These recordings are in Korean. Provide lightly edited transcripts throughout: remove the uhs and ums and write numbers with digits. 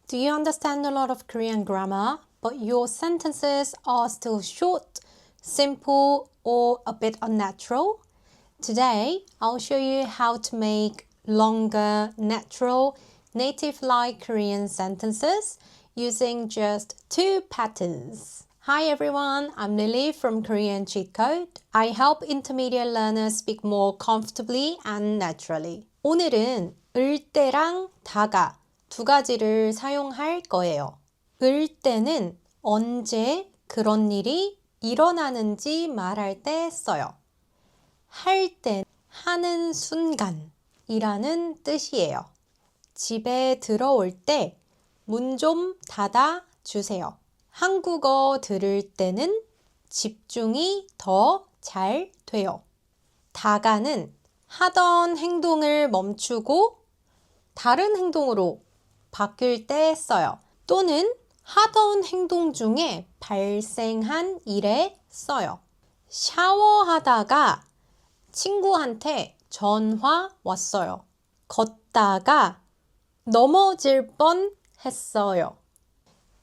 Do you understand a lot of Korean grammar, but your sentences are still short, simple, or a bit unnatural? Today, I'll show you how to make longer, natural, native-like Korean sentences using just 2 patterns. Hi everyone, I'm Lily from Korean Cheat Code. I help intermediate learners speak more comfortably and naturally. 오늘은 을 때랑 다가 두 가지를 사용할 거예요. 을 때는 언제 그런 일이 일어나는지 말할 때 써요. 할 때 하는 순간이라는 뜻이에요. 집에 들어올 때 문 좀 닫아 주세요. 한국어 들을 때는 집중이 더 잘 돼요. 다가는 하던 행동을 멈추고 다른 행동으로 바뀔 때 써요. 또는 하던 행동 중에 발생한 일에 써요. 샤워하다가 친구한테 전화 왔어요. 걷다가 넘어질 뻔 했어요.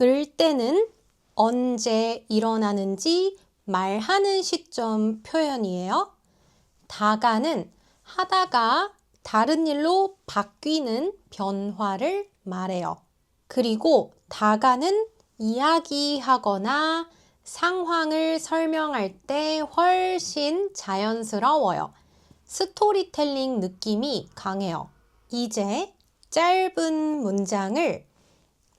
을 때는 언제 일어나는지 말하는 시점 표현이에요. 다가는 하다가 다른 일로 바뀌는 변화를 말해요. 그리고 다가는 이야기하거나 상황을 설명할 때 훨씬 자연스러워요. 스토리텔링 느낌이 강해요. 이제 짧은 문장을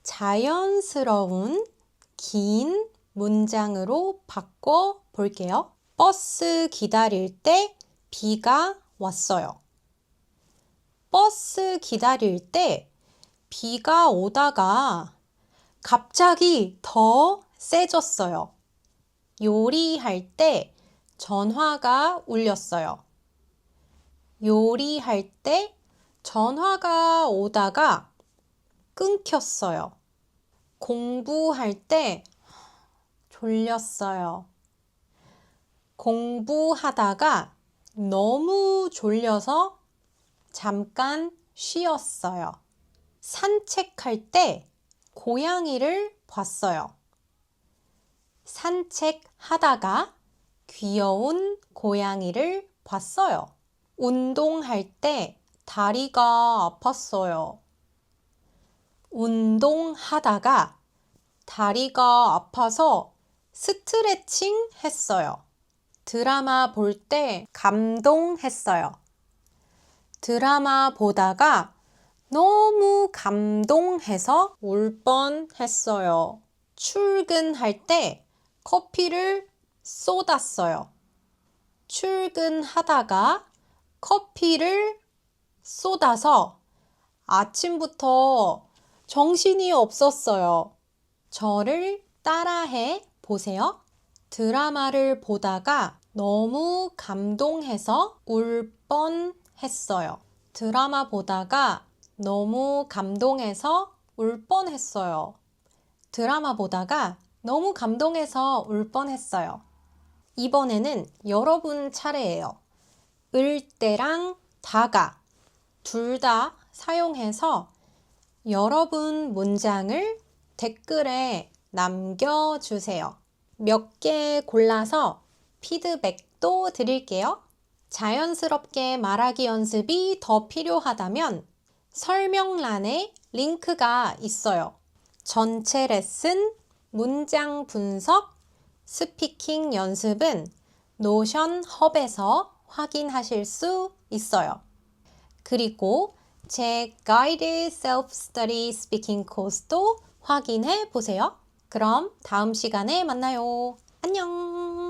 자연스러운 긴 문장으로 바꿔 볼게요. 버스 기다릴 때 비가 왔어요. 버스 기다릴 때 비가 오다가 갑자기 더 세졌어요. 요리할 때 전화가 울렸어요. 요리할 때 전화가 오다가 끊겼어요. 공부할 때 졸렸어요. 공부하다가 너무 졸려서 잠깐 쉬었어요. 산책할 때 고양이를 봤어요. 산책하다가 귀여운 고양이를 봤어요. 운동할 때 다리가 아팠어요. 운동하다가 다리가 아파서 스트레칭 했어요. 드라마 볼 때 감동했어요. 드라마 보다가 너무 감동해서 울 뻔했어요. 출근할 때 커피를 쏟았어요. 출근하다가 커피를 쏟아서 아침부터 정신이 없었어요. 저를 따라해 보세요. 드라마를 보다가 너무 감동해서 울 뻔했어요. 드라마 보다가 너무 감동해서 울 뻔했어요. 드라마 보다가 너무 감동해서 울 뻔했어요. 이번에는 여러분 차례예요. 을 때랑 다가 둘 다 사용해서 여러분 문장을 댓글에 남겨주세요. 몇 개 골라서 피드백도 드릴게요. 자연스럽게 말하기 연습이 더 필요하다면 설명란에 링크가 있어요. 전체 레슨, 문장 분석, 스피킹 연습은 노션 헙에서 확인하실 수 있어요. 그리고 제 Guided Self-Study Speaking 코र्스도 확인해 보세요. 그럼 다음 시간에 만나요. 안녕!